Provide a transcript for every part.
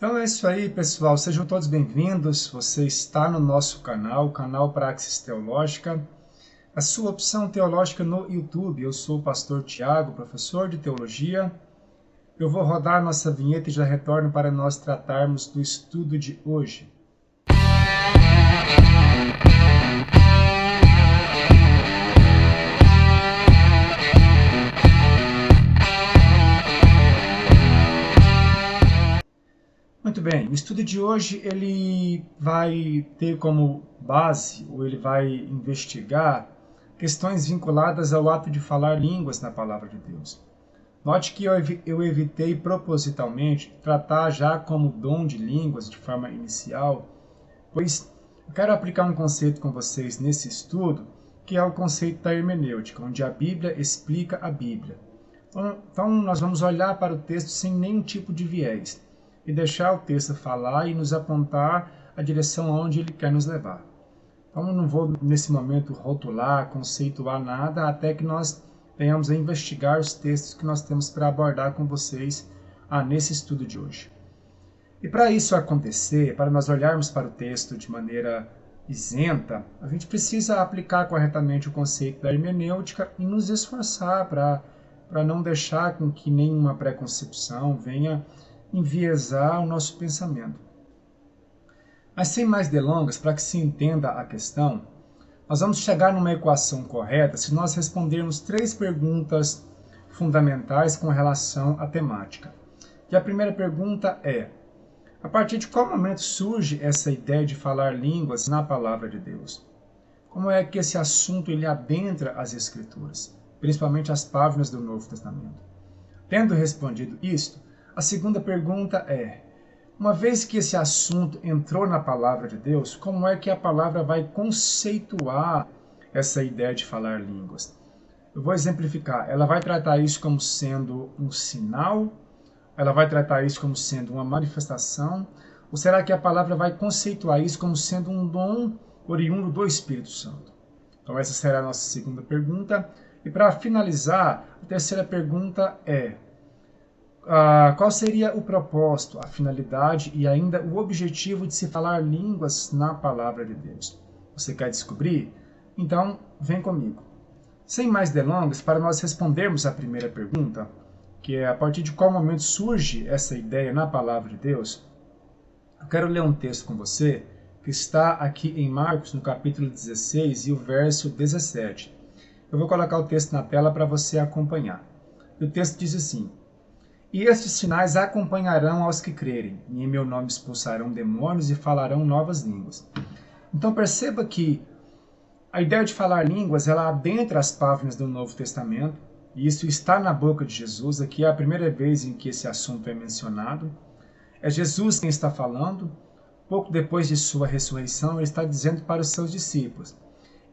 Então é isso aí, pessoal. Sejam todos bem-vindos. Você está no nosso canal, o canal Praxis Teológica, a sua opção teológica no YouTube. Eu sou o pastor Tiago, professor de teologia. Eu vou rodar nossa vinheta e já retorno para nós tratarmos do estudo de hoje. Muito bem, o estudo de hoje ele vai ter como base, ou ele vai investigar questões vinculadas ao ato de falar línguas na palavra de Deus. Note que eu evitei propositalmente tratar já como dom de línguas de forma inicial, pois eu quero aplicar um conceito com vocês nesse estudo, que é o conceito da hermenêutica, onde a Bíblia explica a Bíblia. Então nós vamos olhar para o texto sem nenhum tipo de viés e deixar o texto falar e nos apontar a direção aonde ele quer nos levar. Então eu não vou nesse momento rotular, conceituar nada, até que nós venhamos a investigar os textos que nós temos para abordar com vocês nesse estudo de hoje. E para isso acontecer, para nós olharmos para o texto de maneira isenta, a gente precisa aplicar corretamente o conceito da hermenêutica e nos esforçar para não deixar com que nenhuma preconcepção venha enviesar o nosso pensamento. Mas sem mais delongas, para que se entenda a questão, nós vamos chegar numa equação correta se nós respondermos 3 perguntas fundamentais com relação à temática. E a primeira pergunta é: a partir de qual momento surge essa ideia de falar línguas na palavra de Deus? Como é que esse assunto ele adentra as Escrituras, principalmente as páginas do Novo Testamento? Tendo respondido isto, a segunda pergunta é: uma vez que esse assunto entrou na palavra de Deus, como é que a palavra vai conceituar essa ideia de falar línguas? Eu vou exemplificar. Ela vai tratar isso como sendo um sinal? Ela vai tratar isso como sendo uma manifestação? Ou será que a palavra vai conceituar isso como sendo um dom oriundo do Espírito Santo? Então essa será a nossa segunda pergunta. E para finalizar, a terceira pergunta é: qual seria o propósito, a finalidade e ainda o objetivo de se falar línguas na palavra de Deus? Você quer descobrir? Então, vem comigo. Sem mais delongas, para nós respondermos a primeira pergunta, que é a partir de qual momento surge essa ideia na palavra de Deus, eu quero ler um texto com você que está aqui em Marcos, no capítulo 16 e o verso 17. Eu vou colocar o texto na tela para você acompanhar. E o texto diz assim: "E estes sinais acompanharão aos que crerem, e em meu nome expulsarão demônios e falarão novas línguas." Então perceba que a ideia de falar línguas, ela adentra as páginas do Novo Testamento, e isso está na boca de Jesus. Aqui é a primeira vez em que esse assunto é mencionado. É Jesus quem está falando. Pouco depois de sua ressurreição, ele está dizendo para os seus discípulos: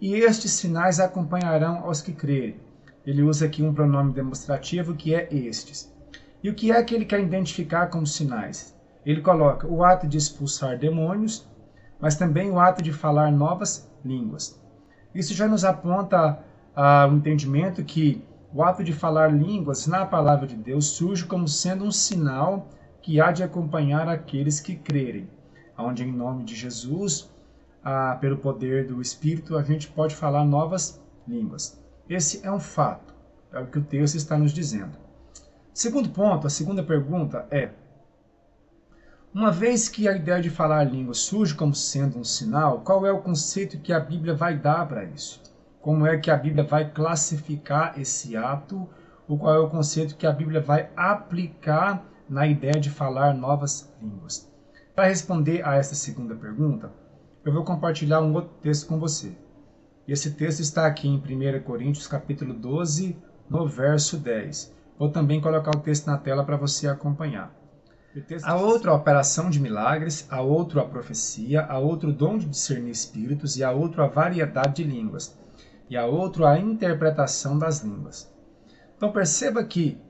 "E estes sinais acompanharão aos que crerem." Ele usa aqui um pronome demonstrativo que é estes. E o que é que ele quer identificar como sinais? Ele coloca o ato de expulsar demônios, mas também o ato de falar novas línguas. Isso já nos aponta o entendimento que o ato de falar línguas na palavra de Deus surge como sendo um sinal que há de acompanhar aqueles que crerem, onde em nome de Jesus, pelo poder do Espírito, a gente pode falar novas línguas. Esse é um fato, é o que o texto está nos dizendo. Segundo ponto, a segunda pergunta é: uma vez que a ideia de falar línguas surge como sendo um sinal, qual é o conceito que a Bíblia vai dar para isso? Como é que a Bíblia vai classificar esse ato? Ou qual é o conceito que a Bíblia vai aplicar na ideia de falar novas línguas? Para responder a essa segunda pergunta, eu vou compartilhar um outro texto com você. Esse texto está aqui em 1 Coríntios, capítulo 12, no verso 10. Vou também colocar o texto na tela para você acompanhar. Há outra operação de milagres, há outro a profecia, há outro dom de discernir espíritos, e há outro a variedade de línguas, e há outro a interpretação das línguas. Então perceba que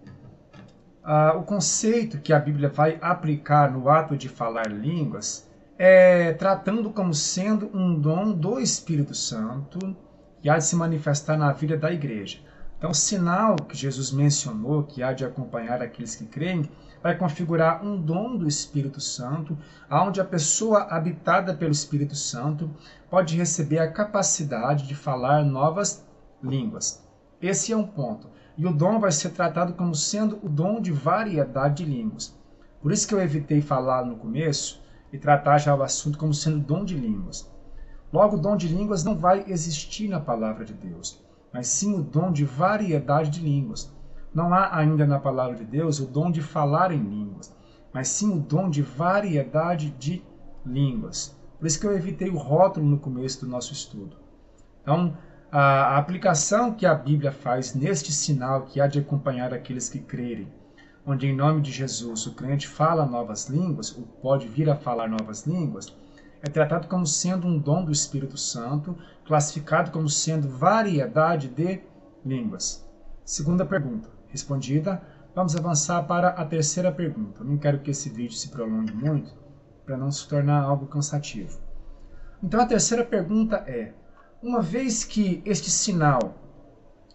o conceito que a Bíblia vai aplicar no ato de falar línguas é tratando como sendo um dom do Espírito Santo que há de se manifestar na vida da igreja. Então, o sinal que Jesus mencionou, que há de acompanhar aqueles que creem, vai configurar um dom do Espírito Santo, onde a pessoa habitada pelo Espírito Santo pode receber a capacidade de falar novas línguas. Esse é um ponto. E o dom vai ser tratado como sendo o dom de variedade de línguas. Por isso que eu evitei falar no começo e tratar já o assunto como sendo dom de línguas. Logo, o dom de línguas não vai existir na palavra de Deus, mas sim o dom de variedade de línguas. Não há ainda na palavra de Deus o dom de falar em línguas, mas sim o dom de variedade de línguas. Por isso que eu evitei o rótulo no começo do nosso estudo. Então, a aplicação que a Bíblia faz neste sinal que há de acompanhar aqueles que crerem, onde em nome de Jesus o crente fala novas línguas, ou pode vir a falar novas línguas, é tratado como sendo um dom do Espírito Santo, classificado como sendo variedade de línguas. Segunda pergunta respondida, vamos avançar para a terceira pergunta. Eu não quero que esse vídeo se prolongue muito, para não se tornar algo cansativo. Então a terceira pergunta é, uma vez que este sinal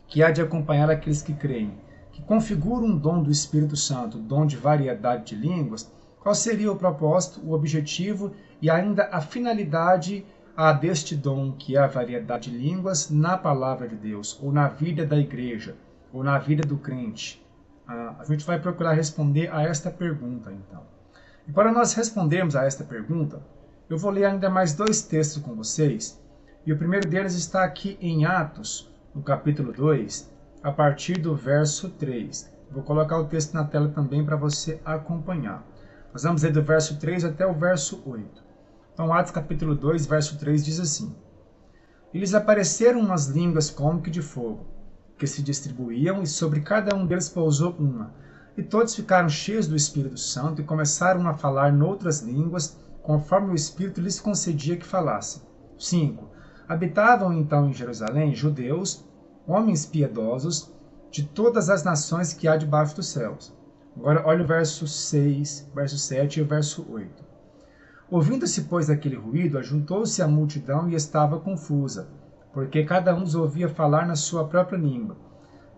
que há de acompanhar aqueles que creem, que configura um dom do Espírito Santo, dom de variedade de línguas, qual seria o propósito, o objetivo e ainda a finalidade deste dom, que é a variedade de línguas, na palavra de Deus, ou na vida da igreja, ou na vida do crente? A gente vai procurar responder a esta pergunta, então. E para nós respondermos a esta pergunta, eu vou ler ainda mais dois textos com vocês, e o primeiro deles está aqui em Atos, no capítulo 2, a partir do verso 3. Vou colocar o texto na tela também para você acompanhar. Nós vamos ler do verso 3 até o verso 8. Então, Atos capítulo 2, verso 3 diz assim: E lhes apareceram umas línguas como que de fogo, que se distribuíam, e sobre cada um deles pousou uma. E todos ficaram cheios do Espírito Santo e começaram a falar noutras línguas, conforme o Espírito lhes concedia que falassem. 5. Habitavam então em Jerusalém judeus, homens piedosos, de todas as nações que há debaixo dos céus. Agora olha o verso 6, verso 7 e o verso 8. Ouvindo-se, pois, aquele ruído, ajuntou-se a multidão e estava confusa, porque cada um os ouvia falar na sua própria língua.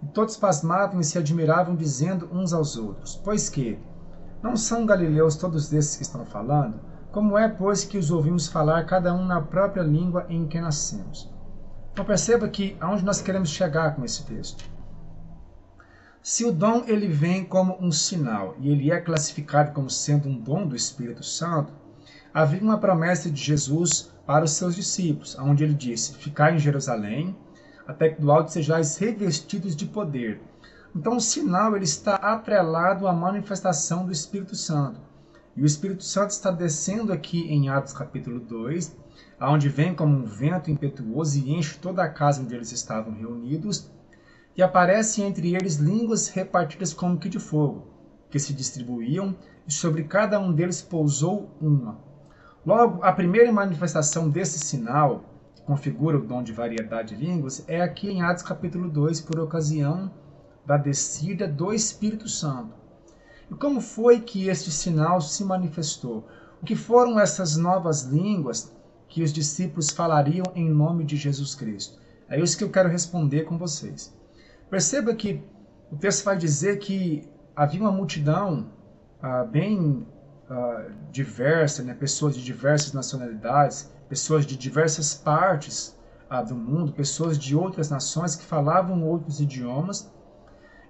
E todos pasmavam e se admiravam, dizendo uns aos outros: Pois que, não são galileus todos esses que estão falando? Como é, pois, que os ouvimos falar cada um na própria língua em que nascemos? Então perceba que aonde nós queremos chegar com esse texto. Se o dom ele vem como um sinal e ele é classificado como sendo um dom do Espírito Santo, havia uma promessa de Jesus para os seus discípulos, onde ele disse: Ficai em Jerusalém, até que do alto sejais revestidos de poder. Então o sinal ele está atrelado à manifestação do Espírito Santo. E o Espírito Santo está descendo aqui em Atos capítulo 2, onde vem como um vento impetuoso e enche toda a casa onde eles estavam reunidos, e aparece entre eles línguas repartidas como que de fogo, que se distribuíam, e sobre cada um deles pousou uma. Logo, a primeira manifestação desse sinal, que configura o dom de variedade de línguas, é aqui em Atos capítulo 2, por ocasião da descida do Espírito Santo. E como foi que este sinal se manifestou? O que foram essas novas línguas que os discípulos falariam em nome de Jesus Cristo? É isso que eu quero responder com vocês. Perceba que o texto vai dizer que havia uma multidão bem diversa, né? Pessoas de diversas nacionalidades, pessoas de diversas partes do mundo, pessoas de outras nações que falavam outros idiomas.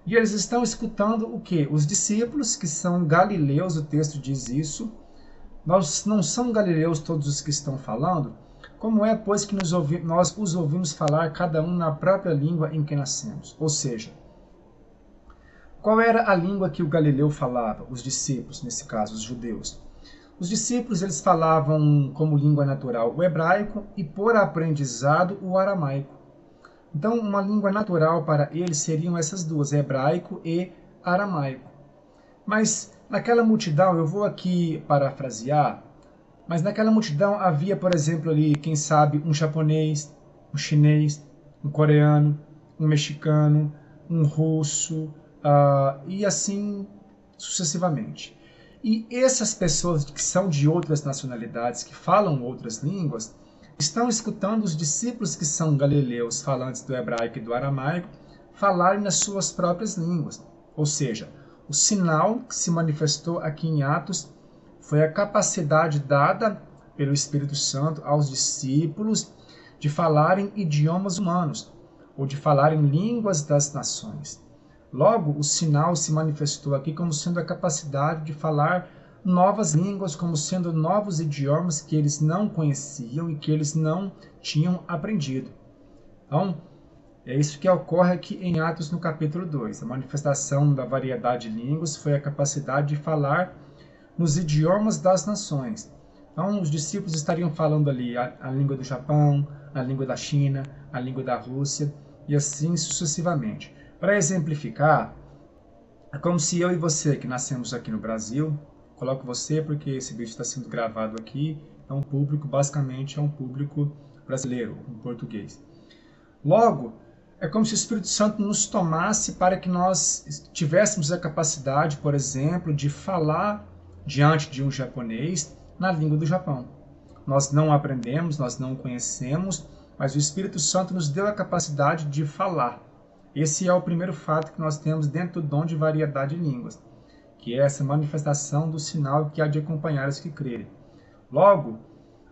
E eles estão escutando o quê? Os discípulos, que são galileus, o texto diz isso. Nós não são galileus todos os que estão falando? Como é, pois, que nós os ouvimos falar cada um na própria língua em que nascemos? Ou seja, qual era a língua que o Galileu falava? Os discípulos, nesse caso, os judeus. Os discípulos eles falavam como língua natural o hebraico e, por aprendizado, o aramaico. Então, uma língua natural para eles seriam essas duas, hebraico e aramaico. Mas naquela multidão, eu vou aqui parafrasear, mas naquela multidão havia, por exemplo, ali, quem sabe, um japonês, um chinês, um coreano, um mexicano, um russo, e assim sucessivamente. E essas pessoas que são de outras nacionalidades, que falam outras línguas, estão escutando os discípulos que são galileus, falantes do hebraico e do aramaico, falarem nas suas próprias línguas. Ou seja, o sinal que se manifestou aqui em Atos foi a capacidade dada pelo Espírito Santo aos discípulos de falarem idiomas humanos, ou de falarem línguas das nações. Logo, o sinal se manifestou aqui como sendo a capacidade de falar novas línguas, como sendo novos idiomas que eles não conheciam e que eles não tinham aprendido. Então, é isso que ocorre aqui em Atos no capítulo 2. A manifestação da variedade de línguas foi a capacidade de falar nos idiomas das nações. Então, os discípulos estariam falando ali a língua do Japão, a língua da China, a língua da Rússia e assim sucessivamente. Para exemplificar, é como se eu e você, que nascemos aqui no Brasil, coloco você porque esse vídeo está sendo gravado aqui, então o público basicamente é um público brasileiro, um português. Logo, é como se o Espírito Santo nos tomasse para que nós tivéssemos a capacidade, por exemplo, de falar diante de um japonês na língua do Japão. Nós não aprendemos, nós não conhecemos, mas o Espírito Santo nos deu a capacidade de falar. Esse é o primeiro fato que nós temos dentro do dom de variedade de línguas, que é essa manifestação do sinal que há de acompanhar os que crerem. Logo,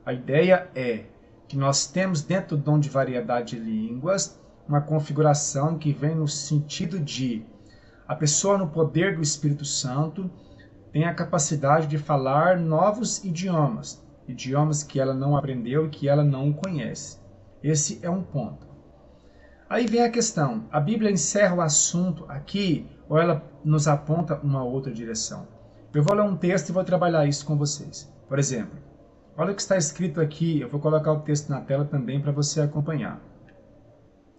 a ideia é que nós temos dentro do dom de variedade de línguas uma configuração que vem no sentido de a pessoa no poder do Espírito Santo tem a capacidade de falar novos idiomas, idiomas que ela não aprendeu e que ela não conhece. Esse é um ponto. Aí vem a questão, a Bíblia encerra o assunto aqui ou ela nos aponta uma outra direção? Eu vou ler um texto e vou trabalhar isso com vocês. Por exemplo, olha o que está escrito aqui, eu vou colocar o texto na tela também para você acompanhar.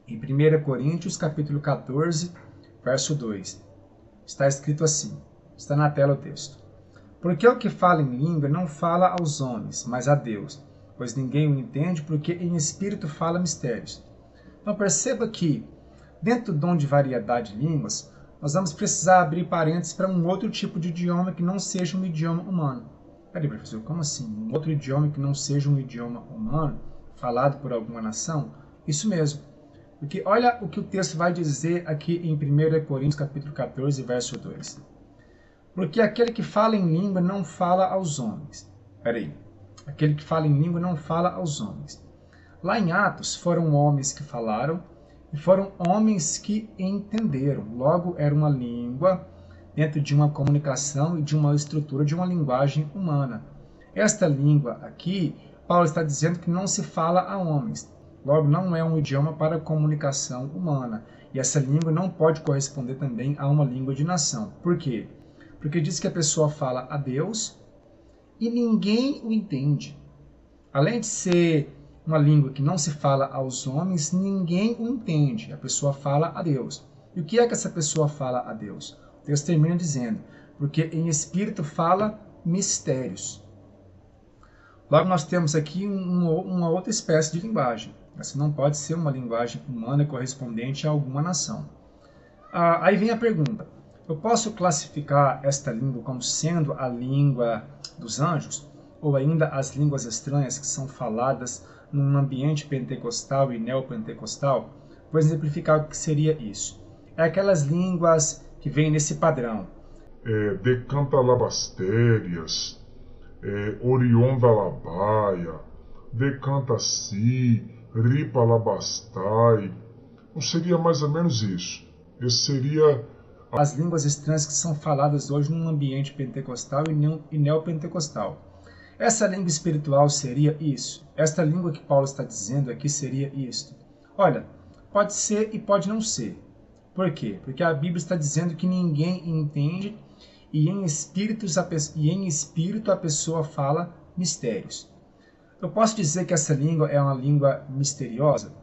Em 1 Coríntios, capítulo 14, verso 2, está escrito assim, está na tela o texto. Porque o que fala em língua não fala aos homens, mas a Deus, pois ninguém o entende, porque em espírito fala mistérios. Então perceba que, dentro do dom de variedade de línguas, nós vamos precisar abrir parênteses para um outro tipo de idioma que não seja um idioma humano. Peraí, professor, como assim? Um outro idioma que não seja um idioma humano, falado por alguma nação? Isso mesmo. Porque olha o que o texto vai dizer aqui em 1 Coríntios capítulo 14, verso 2. Porque aquele que fala em língua não fala aos homens. Peraí. Aquele que fala em língua não fala aos homens. Lá em Atos foram homens que falaram e foram homens que entenderam. Logo, era uma língua dentro de uma comunicação e de uma estrutura de uma linguagem humana. Esta língua aqui, Paulo está dizendo que não se fala a homens. Logo, não é um idioma para comunicação humana. E essa língua não pode corresponder também a uma língua de nação. Por quê? Porque diz que a pessoa fala a Deus e ninguém o entende. Além de ser uma língua que não se fala aos homens, ninguém o entende. A pessoa fala a Deus. E o que é que essa pessoa fala a Deus? O texto termina dizendo, porque em espírito fala mistérios. Logo, nós temos aqui uma outra espécie de linguagem. Essa não pode ser uma linguagem humana correspondente a alguma nação. Aí vem a pergunta, eu posso classificar esta língua como sendo a língua dos anjos? Ou ainda as línguas estranhas que são faladas num ambiente pentecostal e neopentecostal? Vou exemplificar o que seria isso. É aquelas línguas que vêm nesse padrão. Decantalabastérias, Oriondalabaia, Decanta-si, Ripalabastai. Não seria mais ou menos isso. Esse seria as línguas estranhas que são faladas hoje num ambiente pentecostal e neopentecostal. Essa língua espiritual seria isso. Esta língua que Paulo está dizendo aqui seria isto. Olha, pode ser e pode não ser. Por quê? Porque a Bíblia está dizendo que ninguém entende e em espírito a pessoa fala mistérios. Eu posso dizer que essa língua é uma língua misteriosa?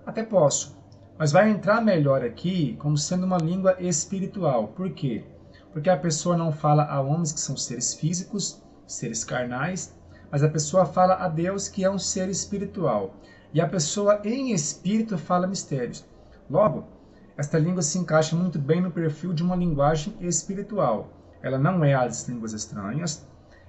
Até posso. Mas vai entrar melhor aqui como sendo uma língua espiritual. Por quê? Porque a pessoa não fala a homens que são seres físicos, seres carnais, mas a pessoa fala a Deus que é um ser espiritual. E a pessoa em espírito fala mistérios. Logo, esta língua se encaixa muito bem no perfil de uma linguagem espiritual. Ela não é as línguas estranhas,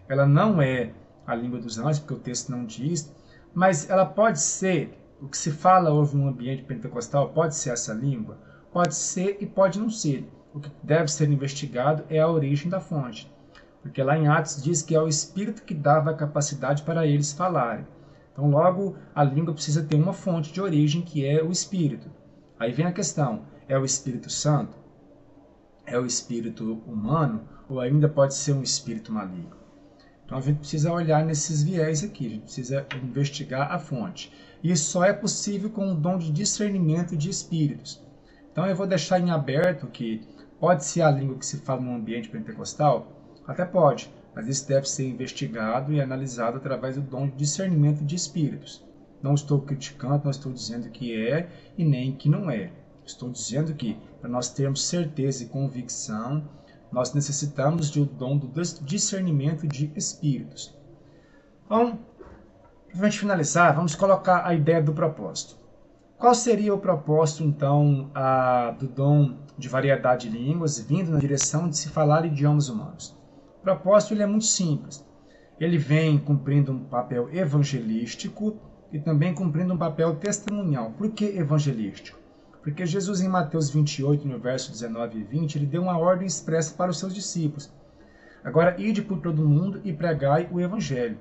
ela não é a língua dos anjos, porque o texto não diz, mas ela pode ser, o que se fala hoje no ambiente pentecostal, pode ser essa língua, pode ser e pode não ser. O que deve ser investigado é a origem da fonte, porque lá em Atos diz que é o Espírito que dava a capacidade para eles falarem. Então, logo, a língua precisa ter uma fonte de origem, que é o Espírito. Aí vem a questão, é o Espírito Santo? É o espírito humano? Ou ainda pode ser um espírito maligno? Então, a gente precisa olhar nesses viés aqui, a gente precisa investigar a fonte. E isso só é possível com o dom de discernimento de espíritos. Então, eu vou deixar em aberto que pode ser a língua que se fala no ambiente pentecostal? Até pode, mas isso deve ser investigado e analisado através do dom de discernimento de espíritos. Não estou criticando, não estou dizendo que é e nem que não é. Estou dizendo que, para nós termos certeza e convicção, nós necessitamos do dom do discernimento de espíritos. Então, para a gente finalizar, vamos colocar a ideia do propósito. Qual seria o propósito, então, do dom de variedade de línguas vindo na direção de se falar idiomas humanos? O propósito ele é muito simples. Ele vem cumprindo um papel evangelístico e também cumprindo um papel testemunhal. Por que evangelístico? Porque Jesus, em Mateus 28, no verso 19 e 20, ele deu uma ordem expressa para os seus discípulos. Agora, ide por todo mundo e pregai o evangelho.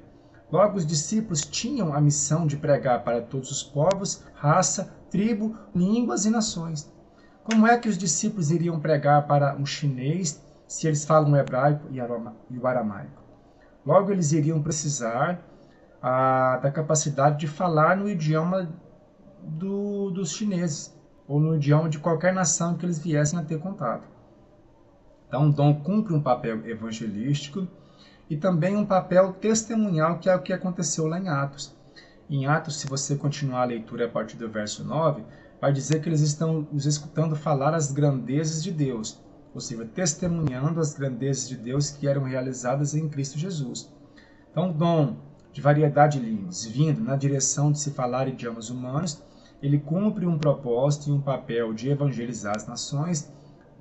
Logo, os discípulos tinham a missão de pregar para todos os povos, raça, tribo, línguas e nações. Como é que os discípulos iriam pregar para um chinês se eles falam o hebraico e o aramaico? Logo, eles iriam precisar da capacidade de falar no idioma dos chineses, ou no idioma de qualquer nação que eles viessem a ter contato. Então, o dom cumpre um papel evangelístico e também um papel testemunhal, que é o que aconteceu lá em Atos. Em Atos, se você continuar a leitura a partir do verso 9, vai dizer que eles estão os escutando falar as grandezas de Deus, ou seja, testemunhando as grandezas de Deus que eram realizadas em Cristo Jesus. Então, o dom de variedade de línguas, vindo na direção de se falar idiomas humanos, ele cumpre um propósito e um papel de evangelizar as nações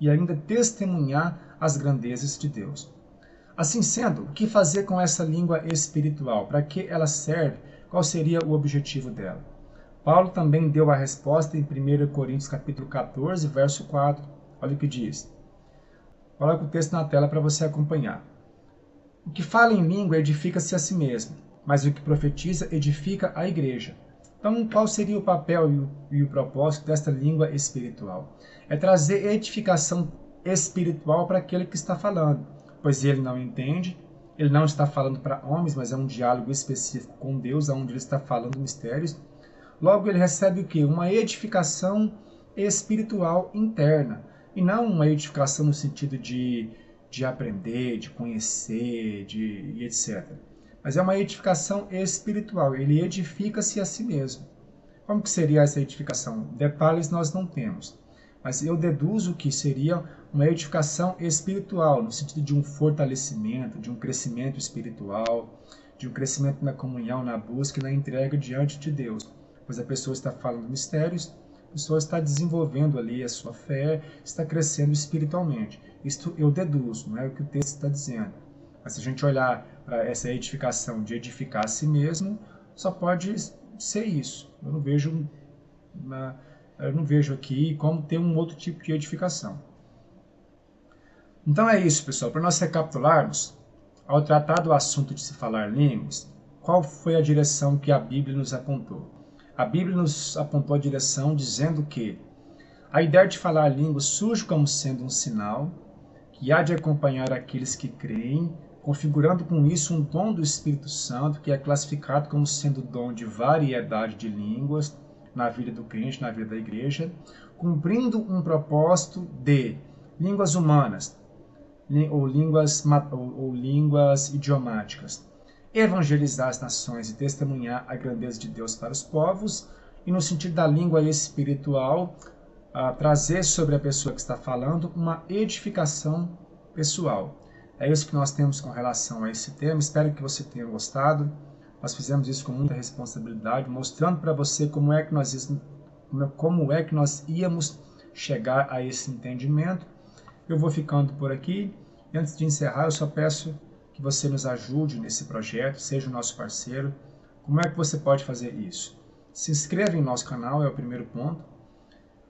e ainda testemunhar as grandezas de Deus. Assim sendo, o que fazer com essa língua espiritual? Para que ela serve? Qual seria o objetivo dela? Paulo também deu a resposta em 1 Coríntios capítulo 14, verso 4. Olha o que diz. Coloca o texto na tela para você acompanhar. O que fala em língua edifica-se a si mesmo, mas o que profetiza edifica a igreja. Então, qual seria o papel e o propósito desta língua espiritual? É trazer edificação espiritual para aquele que está falando, pois ele não entende, ele não está falando para homens, mas é um diálogo específico com Deus, onde ele está falando mistérios. Logo, ele recebe o quê? Uma edificação espiritual interna, e não uma edificação no sentido de aprender, de conhecer, e etc. Mas é uma edificação espiritual, ele edifica-se a si mesmo. Como que seria essa edificação? Detalhes nós não temos, mas eu deduzo que seria uma edificação espiritual, no sentido de um fortalecimento, de um crescimento espiritual, de um crescimento na comunhão, na busca e na entrega diante de Deus. Pois a pessoa está falando mistérios, a pessoa está desenvolvendo ali a sua fé, está crescendo espiritualmente. Isto eu deduzo, não é o que o texto está dizendo. Mas se a gente olhar para essa edificação de edificar a si mesmo, só pode ser isso. Eu não vejo aqui como ter um outro tipo de edificação. Então é isso, pessoal. Para nós recapitularmos, ao tratar do assunto de se falar línguas, qual foi a direção que a Bíblia nos apontou? A Bíblia nos apontou a direção dizendo que a ideia de falar línguas surge como sendo um sinal que há de acompanhar aqueles que creem, configurando com isso um dom do Espírito Santo, que é classificado como sendo o dom de variedade de línguas na vida do crente, na vida da igreja, cumprindo um propósito de línguas humanas ou línguas idiomáticas, evangelizar as nações e testemunhar a grandeza de Deus para os povos, e no sentido da língua espiritual, trazer sobre a pessoa que está falando uma edificação pessoal. É isso que nós temos com relação a esse tema. Espero que você tenha gostado. Nós fizemos isso com muita responsabilidade, mostrando para você como é que nós íamos chegar a esse entendimento. Eu vou ficando por aqui. E antes de encerrar, eu só peço que você nos ajude nesse projeto, seja o nosso parceiro. Como é que você pode fazer isso? Se inscreva em nosso canal, é o primeiro ponto.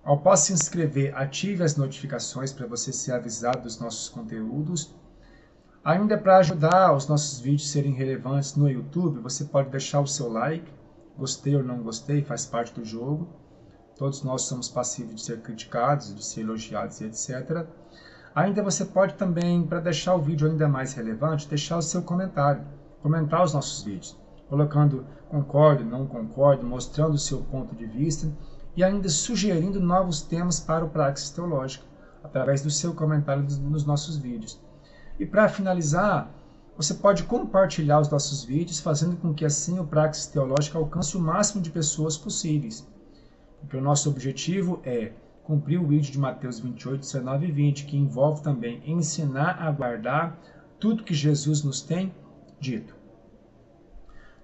Após se inscrever, ative as notificações para você ser avisado dos nossos conteúdos. Ainda para ajudar os nossos vídeos serem relevantes no YouTube, você pode deixar o seu like, gostei ou não gostei, faz parte do jogo. Todos nós somos passíveis de ser criticados, de ser elogiados e etc. Ainda você pode também, para deixar o vídeo ainda mais relevante, deixar o seu comentário, comentar os nossos vídeos, colocando concordo, não concordo, mostrando o seu ponto de vista e ainda sugerindo novos temas para o Praxis Teológica, através do seu comentário nos nossos vídeos. E para finalizar, você pode compartilhar os nossos vídeos, fazendo com que assim o Praxis Teológica alcance o máximo de pessoas possíveis. Porque o nosso objetivo é cumprir o vídeo de Mateus 28, 19 e 20, que envolve também ensinar a guardar tudo que Jesus nos tem dito.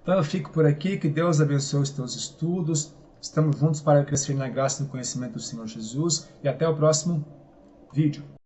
Então eu fico por aqui, que Deus abençoe os teus estudos. Estamos juntos para crescer na graça e no conhecimento do Senhor Jesus. E até o próximo vídeo.